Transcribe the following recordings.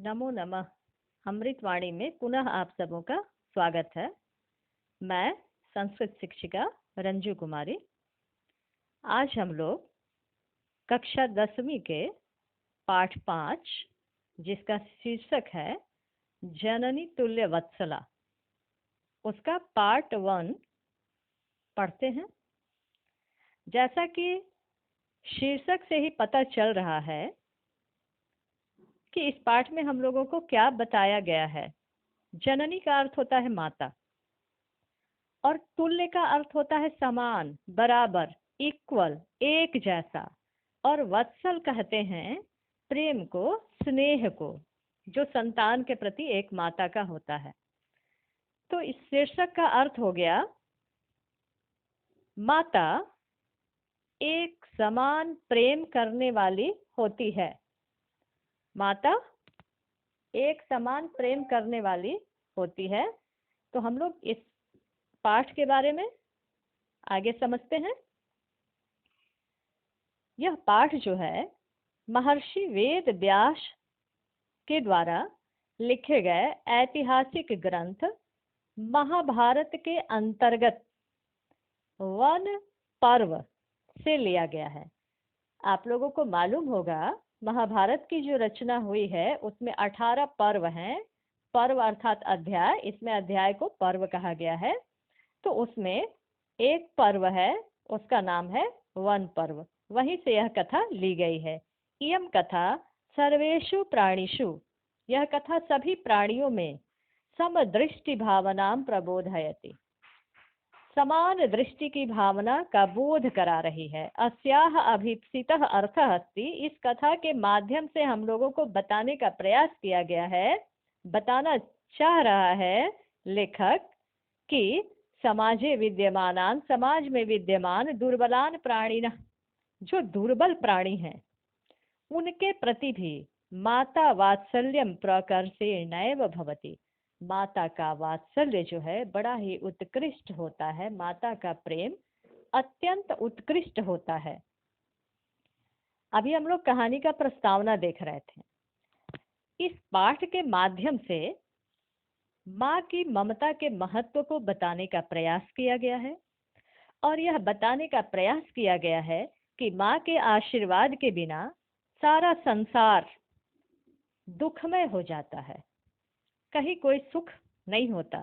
नमो नमः। अमृतवाणी में पुनः आप सबों का स्वागत है। मैं संस्कृत शिक्षिका रंजू कुमारी। आज हम लोग कक्षा 10वीं के पाठ 5 जिसका शीर्षक है जननी तुल्य वत्सला, उसका पार्ट 1 पढ़ते हैं। जैसा कि शीर्षक से ही पता चल रहा है कि इस पाठ में हम लोगों को क्या बताया गया है। जननी का अर्थ होता है माता और तुल्य का अर्थ होता है समान, बराबर, इक्वल, एक जैसा। और वत्सल कहते हैं प्रेम को, स्नेह को, जो संतान के प्रति एक माता का होता है। तो इस शीर्षक का अर्थ हो गया माता एक समान प्रेम करने वाली होती है। माता एक समान प्रेम करने वाली होती है। तो हम लोग इस पाठ के बारे में आगे समझते हैं। यह पाठ जो है महर्षि वेद व्यास के द्वारा लिखे गए ऐतिहासिक ग्रंथ महाभारत के अंतर्गत वन पर्व से लिया गया है। आप लोगों को मालूम होगा महाभारत की जो रचना हुई है उसमें 18 पर्व हैं। पर्व अर्थात अध्याय, इसमें अध्याय को पर्व कहा गया है। तो उसमें एक पर्व है, उसका नाम है वन पर्व। वहीं से यह कथा ली गई है। इयम कथा सर्वेषु प्राणिषु, यह कथा सभी प्राणियों में समदृष्टि भावनाम प्रबोधयति, समान दृष्टि की भावना का बोध करा रही है। अस्याह अभीप्सितः अर्थः अस्ति, इस कथा के माध्यम से हम लोगों को बताने का प्रयास किया गया है, बताना चाह रहा है लेखक कि समाजे विद्यमानान, समाज में विद्यमान दुर्बलान प्राणिनः, जो दुर्बल प्राणी हैं उनके प्रति भी माता वात्सल्यम प्रकर्षेणैव भवति, माता का वात्सल्य जो है बड़ा ही उत्कृष्ट होता है। माता का प्रेम अत्यंत उत्कृष्ट होता है। अभी हम लोग कहानी का प्रस्तावना देख रहे थे। इस पाठ के माध्यम से माँ की ममता के महत्व को बताने का प्रयास किया गया है और यह बताने का प्रयास किया गया है कि माँ के आशीर्वाद के बिना सारा संसार दुखमय हो जाता है, कहीं कोई सुख नहीं होता।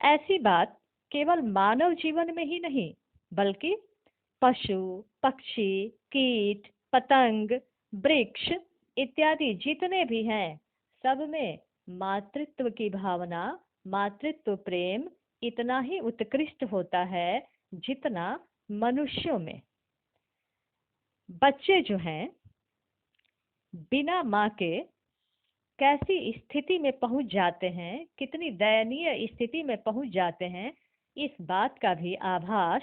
ऐसी बात केवल मानव जीवन में ही नहीं बल्कि पशु, पक्षी, कीट, पतंग, वृक्ष इत्यादि जितने भी हैं सब में मातृत्व की भावना, मातृत्व प्रेम इतना ही उत्कृष्ट होता है जितना मनुष्यों में। बच्चे जो हैं बिना माँ के कैसी स्थिति में पहुंच जाते हैं, कितनी दयनीय स्थिति में पहुंच जाते हैं, इस बात का भी आभास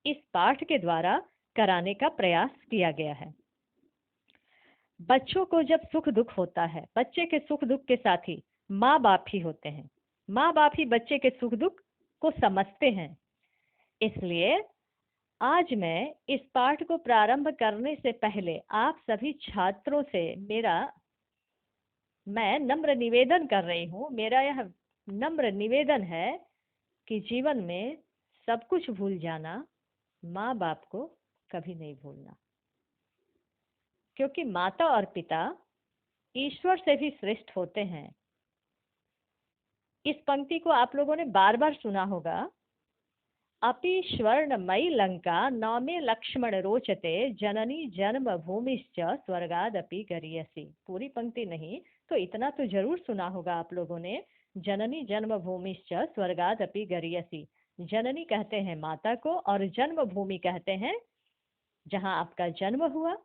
इस पाठ के द्वारा कराने का प्रयास किया गया है। बच्चों को जब सुख दुख होता है, बच्चे के सुख दुख के साथी माँ बाप ही होते हैं। माँ बाप ही बच्चे के सुख दुख को समझते हैं। इसलिए आज मैं इस पाठ को प्रारंभ करने से पहले आप सभी छात्रों से मैं नम्र निवेदन कर रही हूँ। मेरा यह नम्र निवेदन है कि जीवन में सब कुछ भूल जाना, माँ बाप को कभी नहीं भूलना, क्योंकि माता और पिता ईश्वर से भी श्रेष्ठ होते हैं। इस पंक्ति को आप लोगों ने बार बार सुना होगा। अपि स्वर्णमयी लंका नौमे लक्ष्मण रोचते, जननी जन्म भूमिश्च स्वर्गादपि गरीयसी। पूरी पंक्ति नहीं तो इतना तो जरूर सुना होगा आप लोगों ने, जननी जन्म भूमिश्च स्वर्गादपि गरीयसी। जननी कहते हैं माता को और जन्म भूमि कहते हैं जहाँ आपका जन्म हुआ।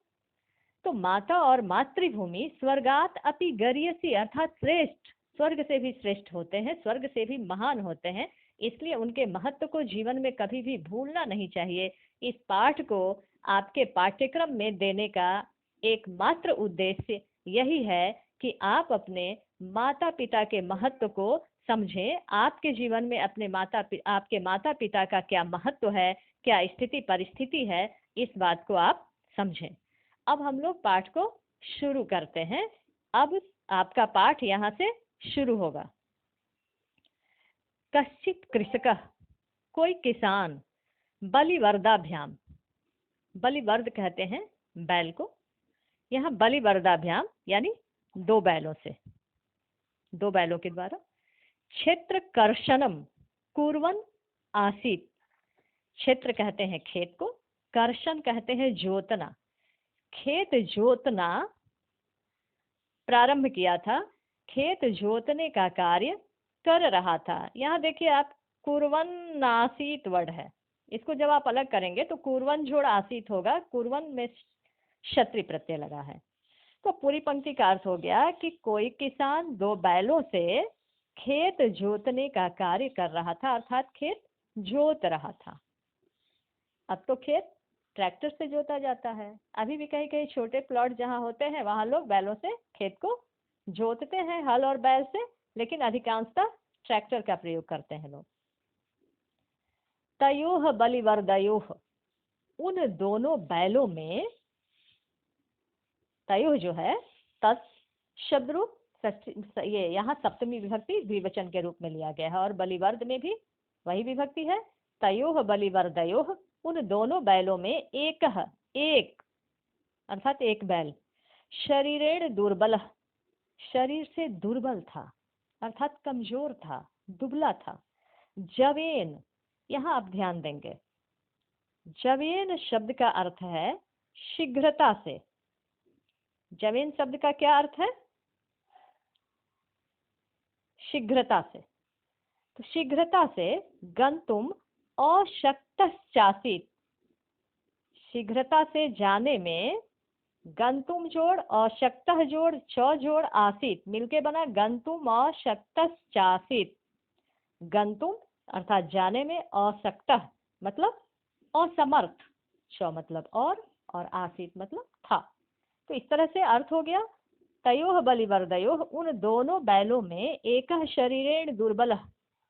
तो माता और मातृभूमि स्वर्गात अपि गरीयसी अर्थात श्रेष्ठ, स्वर्ग से भी श्रेष्ठ होते हैं, स्वर्ग से भी महान होते हैं। इसलिए उनके महत्व को जीवन में कभी भी भूलना नहीं चाहिए। इस पाठ को आपके पाठ्यक्रम में देने का एकमात्र उद्देश्य यही है कि आप अपने माता पिता के महत्व को समझें। आपके जीवन में आपके माता पिता का क्या महत्व है, क्या स्थिति परिस्थिति है, इस बात को आप समझें। अब हम लोग पाठ को शुरू करते हैं। अब आपका पाठ यहाँ से शुरू होगा। कश्चित कृषकः, कोई किसान, बलिवर्दाभ्याम, बलिवर्द कहते हैं बैल को, यहाँ बलिवर्दाभ्याम यानी 2 बैलों से, 2 बैलों के द्वारा, क्षेत्र कर्षणम कुर्वन् आसीत्, क्षेत्र कहते हैं खेत को, कर्षण कहते हैं जोतना, खेत जोतना प्रारंभ किया था, खेत जोतने का कार्य कर रहा था। यहाँ देखिए आप, कुर्वन् आसीत वर्ड है, इसको जब आप अलग करेंगे तो कुर्वन् जोड़ आसीत होगा, कुर्वन् में क्षत्रि प्रत्यय लगा है। तो पूरी पंक्ति का अर्थ हो गया कि कोई किसान 2 बैलों से खेत जोतने का कार्य कर रहा था, अर्थात खेत जोत रहा था। अब तो खेत ट्रैक्टर से जोता जाता है, अभी भी कहीं कहीं छोटे प्लॉट जहाँ होते हैं वहाँ लोग बैलों से खेत को जोतते हैं, हल और बैल से, लेकिन अधिकांशतः ट्रैक्टर का प्रयोग करते हैं लोग। तयोः बलिवर्दयोः, उन दोनों बैलों में, तयोः जो है तत् शब्द रूप, ये यहाँ सप्तमी विभक्ति द्विवचन के रूप में लिया गया है, और बलिवर्द में भी वही विभक्ति है। तयोः बलिवर्दयोः, उन दोनों बैलों में एक अर्थात एक बैल, शरीरेण दुर्बल, शरीर से दुर्बल था, अर्थात कमजोर था, दुबला था। जवेन, यहाँ आप ध्यान देंगे, जवेन शब्द का अर्थ है शीघ्रता से। जवेन शब्द का क्या अर्थ है? शीघ्रता से। तो शीघ्रता से गंतुम अशक्तश्चासीत्, शीघ्रता से जाने में गंतुम जोड़ अशक्तः जोड़ च जोड़ आसीत मिलके बना गंतुम अशक्तश्चासीत्। गंतुम अर्थात जाने में, अशक्तः मतलब असमर्थ, च मतलब और आसीत मतलब था। तो इस तरह से अर्थ हो गया, तयोः बलिवर्दयोः, उन दोनों बैलों में एक शरीरेण दुर्बल,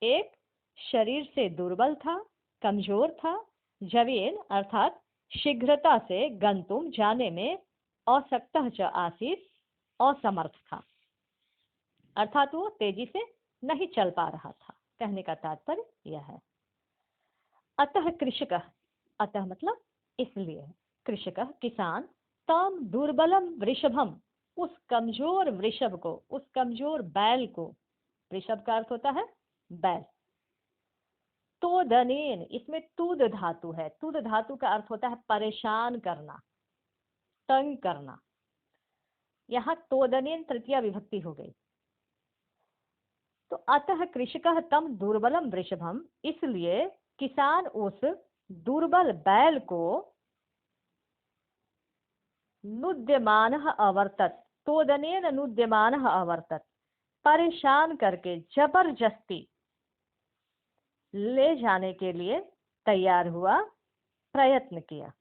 एक शरीर से दुर्बल था, कमजोर था, जवेन अर्थात शीघ्रता से, गंतुम जाने में, अशक्तः च आसीत् असमर्थ था, अर्थात वो तेजी से नहीं चल पा रहा था। कहने का तात्पर्य यह है। अतः कृषकः, अतः मतलब इसलिए, कृषकः किसान, तम दुर्बलम वृषभम, उस कमजोर वृषभ को, उस कमजोर बैल को, वृषभ का अर्थ होता है बैल, तोदनेन, इसमें तुद धातु है, तुद धातु का अर्थ होता है परेशान करना, तंग करना। यहाँ तोदनेन तृतीया विभक्ति हो गई। तो अतः कृषकः तम दुर्बलम वृषभम, इसलिए किसान उस दुर्बल बैल को नुद्यमानः अवर्तत, तोदनेन नुद्यमानः अवर्तत, परेशान करके जबरदस्ती ले जाने के लिए तैयार हुआ, प्रयत्न किया।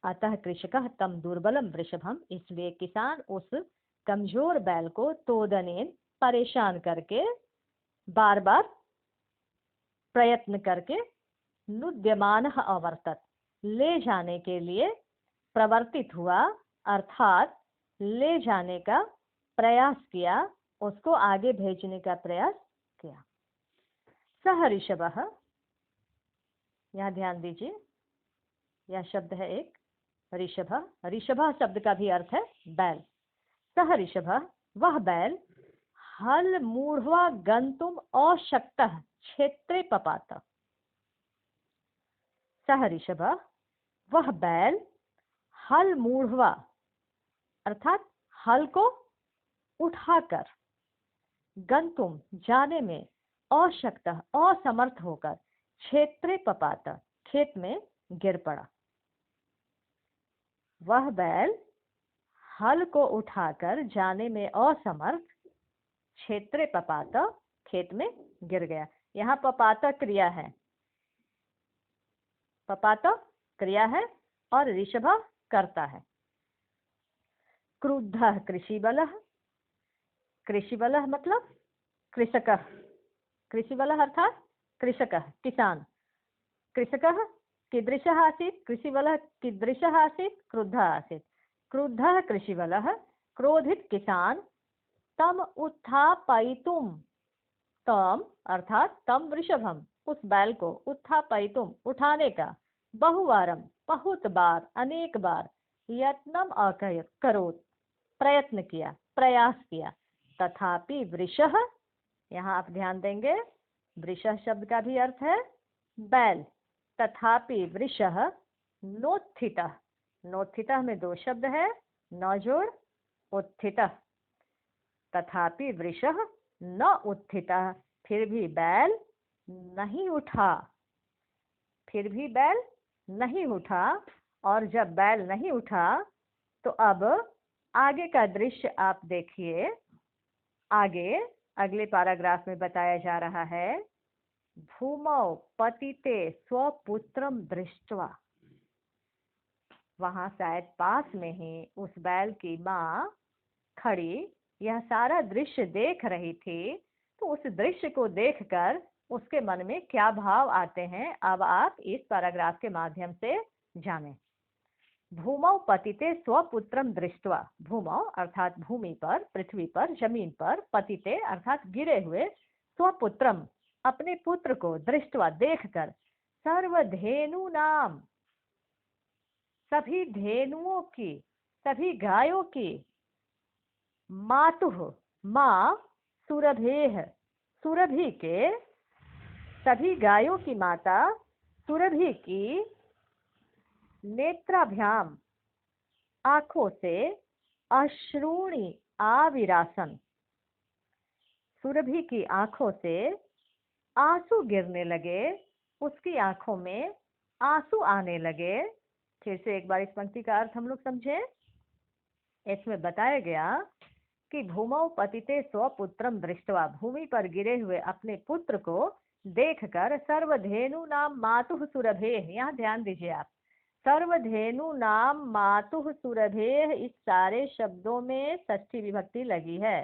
अतः कृषकः तम दुर्बलम वृषभम, इसलिए किसान उस कमजोर बैल को तोदनेन परेशान करके, बार बार प्रयत्न करके, नुद्यमानः अवर्तत ले जाने के लिए प्रवर्तित हुआ, अर्थात ले जाने का प्रयास किया, उसको आगे भेजने का प्रयास किया। सह ऋषभः, यहाँ ध्यान दीजिए, यह शब्द है एक ऋषभः, ऋषभः शब्द का भी अर्थ है बैल। सह ऋषभः, वह बैल, हल मूढ़वा गंतुम अशक्तः क्षेत्रे पपात, सह ऋषभः, वह बैल, हल मूढ़वा अर्थात हल को उठाकर, गंतुम जाने में, अशक्तः असमर्थ होकर, क्षेत्रे पपात खेत में गिर पड़ा। वह बैल हल को उठाकर जाने में असमर्थ, क्षेत्रे पपात खेत में गिर गया। यहाँ पपात क्रिया है, पपात क्रिया है और ऋषभ करता है। क्रुद्धः कृषिबलः, कृषिबलः मतलब कृषकः, कृषिबलः अर्थात कृषकः किसान, कृषकः कीदृशः आसीत्, कृषिबलः कीदृशः आसीत्, क्रुद्धः आसीत्। क्रुद्धः कृषिबलः, क्रोधित किसान तम उत्थापयितुम, तम अर्थात तम वृषभम, उस बैल को, उत्थापयितुम उठाने का, बहुवारम बहुत बार, अनेक बार, यत्नम अकरोत् प्रयत्न किया, प्रयास किया, तथापि वृषः, यहाँ आप ध्यान देंगे वृषः शब्द का भी अर्थ है बैल, तथापि वृषः नोत्थितः, नोत्थितः में दो शब्द है, नौजोड़ उत्थितः, तथापि वृषः न उत्थितः, फिर भी बैल नहीं उठा, फिर भी बैल नहीं उठा। और जब बैल नहीं उठा तो अब आगे का दृश्य आप देखिए। आगे अगले पैराग्राफ में बताया जा रहा है, भूमौ पतिते स्वपुत्रम दृष्ट्वा, वहां शायद पास में ही उस बैल की माँ खड़ी यह सारा दृश्य देख रही थी। तो उस दृश्य को देखकर उसके मन में क्या भाव आते हैं, अब आप इस पैराग्राफ के माध्यम से जानें। भूमौ पतिते स्वपुत्रम दृष्ट्वा, भूमौ अर्थात भूमि पर, पृथ्वी पर, जमीन पर, पतिते अर्थात गिरे हुए, स्वपुत्रम अपने पुत्र को, दृष्ट्वा देखकर, सर्वधेनु नाम सभी धेनुओं की, सभी गायों की, मातुः माँ, सुरभेह सुरभि के, सभी गायों की माता सुरभि की, नेत्राभ्याम आंखों से, अश्रूणि आविरासन सुरभि की आंखों से आंसू गिरने लगे, उसकी आंखों में आंसू आने लगे। फिर से एक बार इस पंक्ति का अर्थ हम लोग समझे। इसमें बताया गया कि भूमौ पतिते स्वपुत्रम दृष्ट्वा, भूमि पर गिरे हुए अपने पुत्र को देखकर, सर्वधेनु नाम मातुः सुरभेः, यहाँ ध्यान दीजिए आप, सर्वधेनु नाम मातुः सुरभेः, इस सारे शब्दों में षष्ठी विभक्ति लगी है।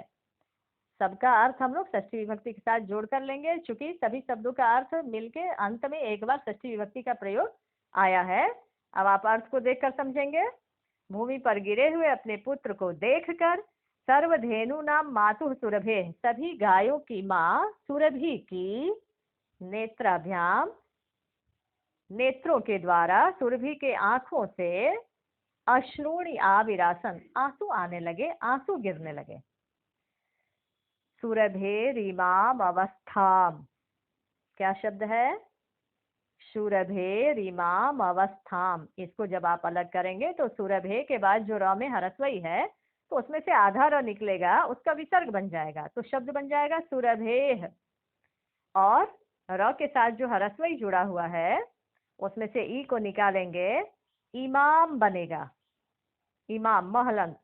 सबका अर्थ हम लोग षष्ठी विभक्ति के साथ जोड़ कर लेंगे, चूंकि सभी शब्दों का अर्थ मिलके अंत में एक बार षष्ठी विभक्ति का प्रयोग आया है। अब आप अर्थ को देखकर समझेंगे। भूमि पर गिरे हुए अपने पुत्र को देखकर, सर्वधेनु नाम मातुः सुरभेः, सभी गायों की माँ सुरभि की, नेत्राभ्याम नेत्रों के द्वारा, सुरभि के आंखों से, अश्रूणि आविरासन आंसू आने लगे, आंसू गिरने लगे। सुरभेरिमाम अवस्थाम, क्या शब्द है, सुरभेरिमाम अवस्थाम, इसको जब आप अलग करेंगे तो सुरभे के बाद जो र में हरस्वई है तो उसमें से आधा र निकलेगा, उसका विसर्ग बन जाएगा, तो शब्द बन जाएगा सुरभेह। और र के साथ जो हरस्वई जुड़ा हुआ है उसमें से ई को निकालेंगे, इमाम बनेगा, इमाम महलंत,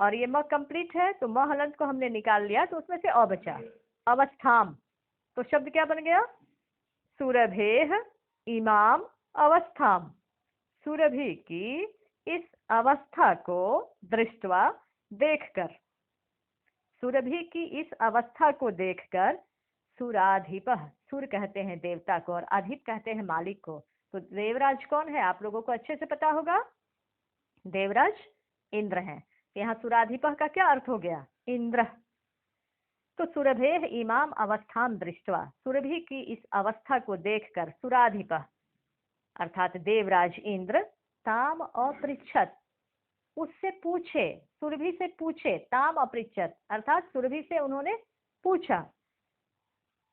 और ये म कंप्लीट है तो महलंत को हमने निकाल लिया तो उसमें से अ बचा, अवस्थाम, तो शब्द क्या बन गया, सुरभेह इमाम अवस्थाम, सुरभि की इस अवस्था को दृष्टवा देखकर, सुरभि की इस अवस्था को देखकर, सुराधिपः, सुर कहते हैं देवता को और अधिप कहते हैं मालिक को। तो देवराज कौन है, आप लोगों को अच्छे से पता होगा, देवराज इंद्र हैं। यहाँ सुराधिपः का क्या अर्थ हो गया, इंद्र। तो सुरभेः इमाम अवस्थाम दृष्ट्वा, सुरभि की इस अवस्था को देखकर, सुराधिपः अर्थात देवराज इंद्र, ताम अपृच्छत, उससे पूछे, सुरभि से पूछे, ताम अपृच्छत अर्थात सुरभि से उन्होंने पूछा।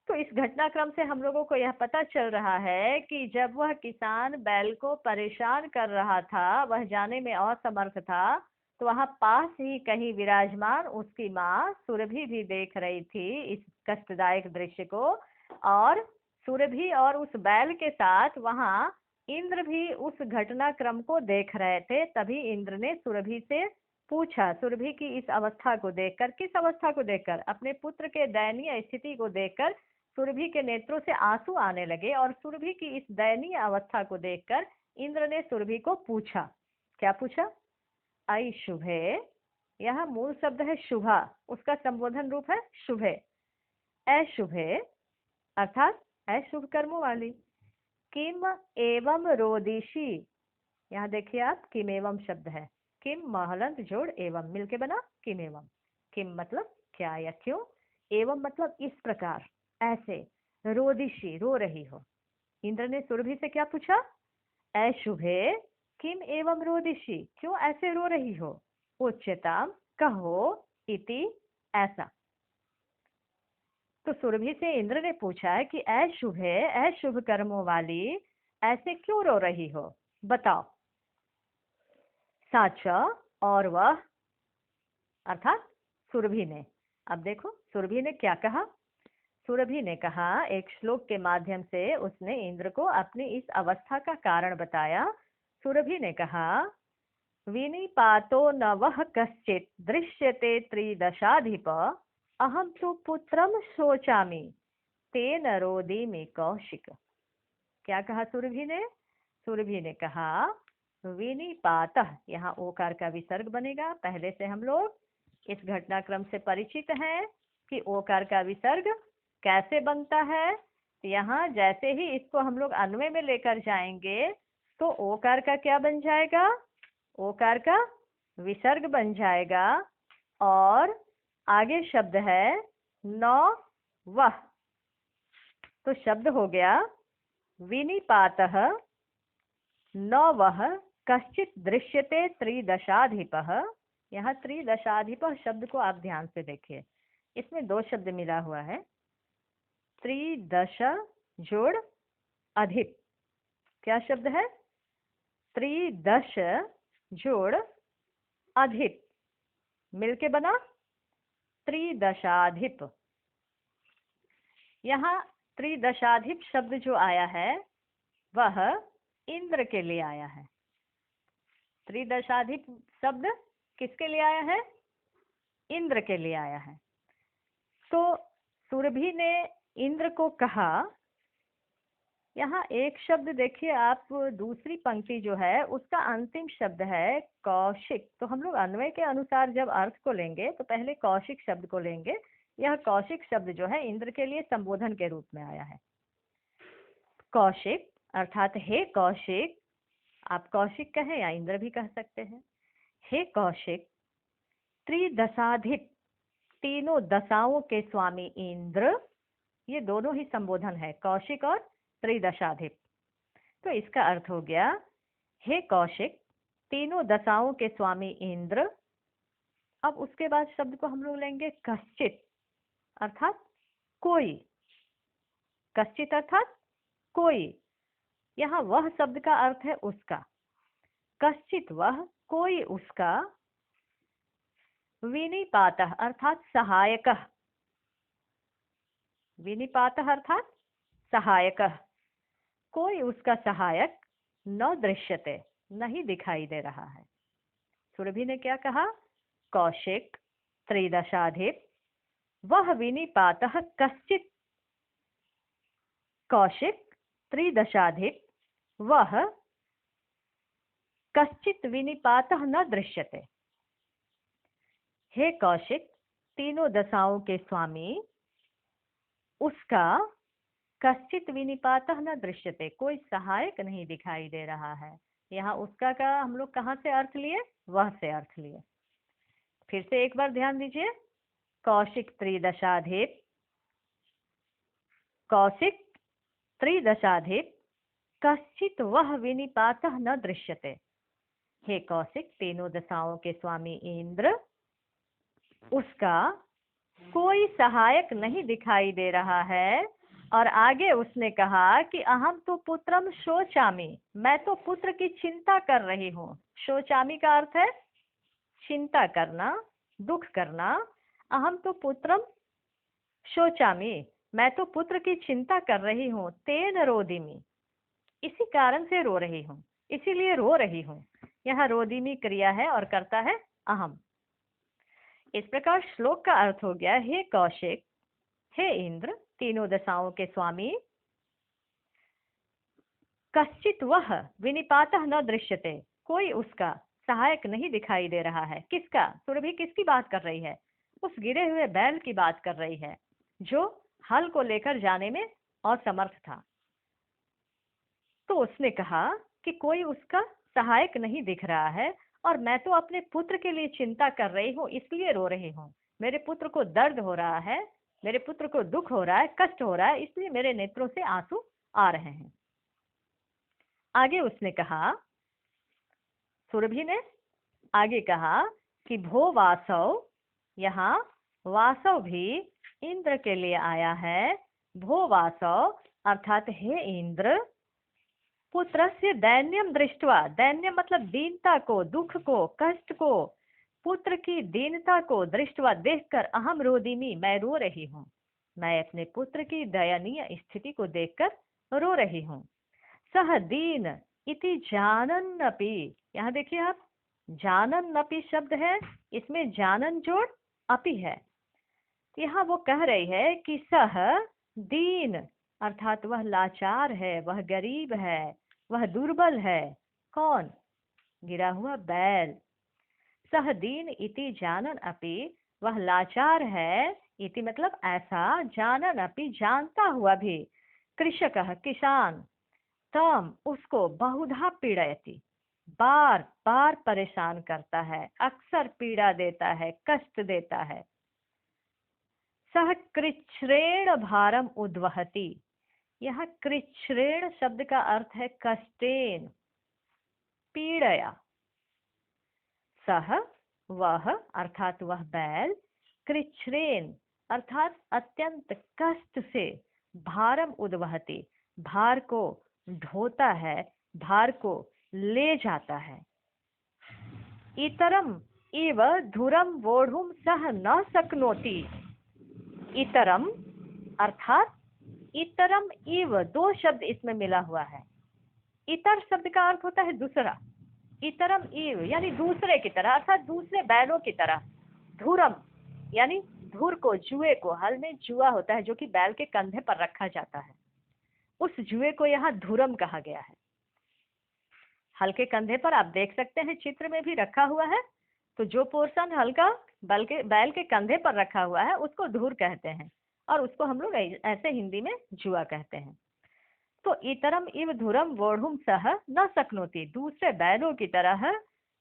तो इस घटनाक्रम से हम लोगों को यह पता चल रहा है कि जब वह किसान बैल को परेशान कर रहा था, वह जाने में असमर्थ था, तो वहां पास ही कहीं विराजमान उसकी माँ सुरभि भी देख रही थी इस कष्टदायक दृश्य को, और सुरभि और उस बैल के साथ वहां इंद्र भी उस घटनाक्रम को देख रहे थे। तभी इंद्र ने सुरभि से पूछा, सुरभि की इस अवस्था को देखकर, किस अवस्था को देखकर, अपने पुत्र के दयनीय स्थिति को देखकर सुरभि के नेत्रों से आंसू आने लगे, और सुरभि की इस दयनीय अवस्था को देखकर इंद्र ने सुरभि को पूछा, क्या पूछा, आई शुभे, यह मूल शब्द है शुभा, उसका संबोधन रूप है शुभे, अशुभे अर्थात अशुभ कर्मों वाली, किम एवं रोदिशी, यहाँ देखिए आप, किम एवं शब्द है, किम महलंत जोड़ एवं मिलके बना किम एवं। किम मतलब क्या या क्यों, एवं मतलब इस प्रकार, ऐसे, रोदिशी रो रही हो। इंद्र ने सुरभि से क्या पूछा, ऐ शुभे किम एवं रोदिशी, क्यों ऐसे रो रही हो, उच्यताम कहो, इति ऐसा। तो सुरभि से इंद्र ने पूछा है कि ऐ शुभे, ऐ शुभ कर्मों वाली, ऐसे क्यों रो रही हो, बताओ। साचा, और वह, अर्थात सुरभि ने। अब देखो सुरभि ने क्या कहा। सुरभि ने कहा, एक श्लोक के माध्यम से उसने इंद्र को अपनी इस अवस्था का कारण बताया। सुरभि ने कहा, विनिपातो न वह कश्चित् दृश्यते त्रिदशाधिप, अहम तो पुत्रम शोचामि तेन रोदिमि कौशिक। क्या कहा सुरभि ने। सुरभि ने कहा, विनिपातः, यहाँ ओकार का विसर्ग बनेगा। पहले से हम लोग इस घटनाक्रम से परिचित हैं कि ओकार का विसर्ग कैसे बनता है। यहाँ जैसे ही इसको हम लोग अन्वय में लेकर जाएंगे तो ओकार का क्या बन जाएगा, ओकार का विसर्ग बन जाएगा। और आगे शब्द है नौ वह, तो शब्द हो गया विनिपातः न वह कश्चित दृश्यते त्रिदशाधिपः। यहाँ त्रिदशाधिप शब्द को आप ध्यान से देखिए, इसमें दो शब्द मिला हुआ है, त्रिदश जोड़ अधिप। क्या शब्द है, त्रिदश जोड़ अधिप, मिलके बना त्रिदशाधिप। यहाँ त्रिदशाधिप शब्द जो आया है वह इंद्र के लिए आया है। त्रिदशाधिप शब्द किसके लिए आया है, इंद्र के लिए आया है। तो सुरभि ने इंद्र को कहा, यहाँ एक शब्द देखिए आप, दूसरी पंक्ति जो है उसका अंतिम शब्द है कौशिक। तो हम लोग अन्वय के अनुसार जब अर्थ को लेंगे तो पहले कौशिक शब्द को लेंगे। यह कौशिक शब्द जो है इंद्र के लिए संबोधन के रूप में आया है। कौशिक अर्थात हे कौशिक, आप कौशिक कहें या इंद्र भी कह सकते हैं। हे कौशिक, त्रिदशाधिप, तीनों दशाओं के स्वामी इंद्र, ये दोनों ही संबोधन है, कौशिक और त्रिदशाधिप। तो इसका अर्थ हो गया, हे कौशिक, तीनों दशाओं के स्वामी इंद्र। अब उसके बाद शब्द को हम लोग लेंगे कश्चित, अर्थात कोई। कश्चित अर्थात कोई, यहाँ वह शब्द का अर्थ है उसका। कश्चित वह, कोई उसका। विनिपातः अर्थात सहायकः, विनिपातः अर्थात सहायकः, कोई उसका सहायक न दृश्यते, नहीं दिखाई दे रहा है। सुरभि ने क्या कहा, कौशिक त्रिदशाधिप, वह विनिपातः कश्चित, कौशिक त्रिदशाधिप, वह कश्चित विनिपातः न दृश्यते। हे कौशिक, तीनों दशाओं के स्वामी, उसका कश्चित विनिपातः न दृश्यते, कोई सहायक नहीं दिखाई दे रहा है। यहाँ उसका का हम लोग कहाँ से अर्थ लिए, वह से अर्थ लिए। फिर से एक बार ध्यान दीजिए, कौशिक त्रिदशाधिप, कौशिक त्रिदशाधिप, कश्चित वह विनिपातः न दृश्यते। हे कौशिक, तीनों दशाओं के स्वामी इंद्र, उसका कोई सहायक नहीं दिखाई दे रहा है। और आगे उसने कहा कि अहम तो पुत्रम शोचामि, मैं तो पुत्र की चिंता कर रही हूँ। शोचामि का अर्थ है चिंता करना, दुख करना। अहम तो पुत्रम शोचामि, मैं तो पुत्र की चिंता कर रही हूँ। तेन रोदिमि, इसी कारण से रो रही हूँ, इसीलिए रो रही हूँ। यह रोदिमि क्रिया है और करता है अहम। इस प्रकार श्लोक का अर्थ हो गया, हे कौशिक, हे इंद्र, तीनों दशाओं के स्वामी, कश्चित वह विनिपातः न दृश्यते, कोई उसका सहायक नहीं दिखाई दे रहा है। किसका, सुरभि किसकी बात कर रही है, उस गिरे हुए बैल की बात कर रही है जो हल को लेकर जाने में असमर्थ था। तो उसने कहा कि कोई उसका सहायक नहीं दिख रहा है और मैं तो अपने पुत्र के लिए चिंता कर रही हूँ, इसलिए रो रही हूँ। मेरे पुत्र को दर्द हो रहा है, मेरे पुत्र को दुख हो रहा है, कष्ट हो रहा है, इसलिए मेरे नेत्रों से आंसू आ रहे हैं। आगे उसने कहा, सुरभि ने आगे कहा कि भो वासव, यहाँ वासव भी इंद्र के लिए आया है। भो वासव अर्थात हे इंद्र, पुत्रस्य दैन्यम दृष्ट्वा, दैन्य मतलब दीनता को, दुख को, कष्ट को, पुत्र की दीनता को दृष्ट्वा देखकर अहम रोदिमी, मैं रो रही हूँ। मैं अपने पुत्र की दयनीय स्थिति को देखकर रो रही हूँ। सह दीन इति जानन्नपि, यहाँ देखिए आप, जानन्नपि शब्द है, इसमें जानन जोड़ अपि है। यहाँ वो कह रही है कि सह दीन अर्थात वह लाचार है, वह गरीब है, वह दुर्बल है। कौन? गिरा हुआ बैल। सह दीन इति जानन अपि, वह लाचार है, इति मतलब ऐसा, जानन अपि जानता हुआ भी, कृषकः किसान, तम उसको बहुधा पीड़यति, बार बार परेशान करता है, अक्सर पीड़ा देता है, कष्ट देता है। सह कृच्छ्रेण भारम उद्वहति, यह कृच्छ्रेण शब्द का अर्थ है कष्टेन, पीड़या। सह वह अर्थात वह बैल, कृच्छ्रेण अर्थात अत्यंत कष्ट से, भारम उद्वहति भार को ढोता है, भार को ले जाता है। इतरम इव धुरम वोढ़ुम सह न शक्नोति, इतरम अर्थात इतरम इव, दो शब्द इसमें मिला हुआ है। इतर शब्द का अर्थ होता है दूसरा, इतरम इव यानी दूसरे की तरह, अर्थात दूसरे बैलों की तरह। धुरम यानी धुर को, जुए को, हल में जुआ होता है जो कि बैल के कंधे पर रखा जाता है, उस जुए को यहाँ धुरम कहा गया है। हल के कंधे पर आप देख सकते हैं, चित्र में भी रखा हुआ है। तो जो पोर्शन हल्का बैल के कंधे पर रखा हुआ है उसको धुर कहते हैं, और उसको हम लोग ऐसे हिंदी में जुआ कहते हैं। तो इतरम इव धुरम वोढ़ुम सह न शक्नोति, दूसरे बैलों की तरह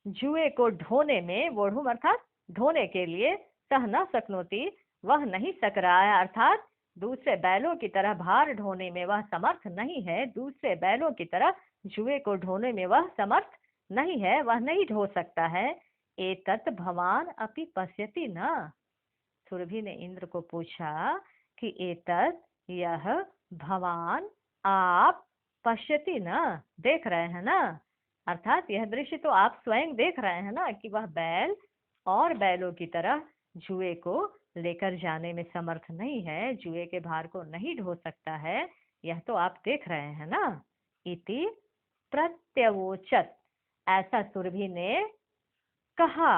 जुए को ढोने में, वोढ़ुम अर्थात ढोने के लिए, सह न शक्नोति वह नहीं सक रहा है, अर्थात दूसरे बैलों की तरह भार ढोने में वह समर्थ नहीं है, दूसरे बैलों की तरह जुए को ढोने में वह समर्थ नहीं है, वह नहीं ढो सकता है। एतत् भवान अपि पश्यति न, सुरभि ने इंद्र को पूछा कि एतत् यह, भवान आप, पश्यति न देख रहे हैं ना, अर्थात यह दृश्य तो आप स्वयं देख रहे हैं ना कि वह बैल और बैलों की तरह जुए को लेकर जाने में समर्थ नहीं है, जुए के भार को नहीं ढो सकता है, यह तो आप देख रहे हैं ना। इति प्रत्यवोचत, ऐसा सुरभि ने कहा।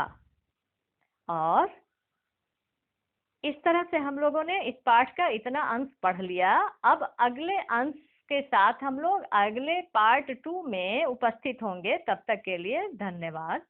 और इस तरह से हम लोगों ने इस पाठ का इतना अंश पढ़ लिया। अब अगले अंश के साथ हम लोग अगले पार्ट 2 में उपस्थित होंगे। तब तक के लिए धन्यवाद।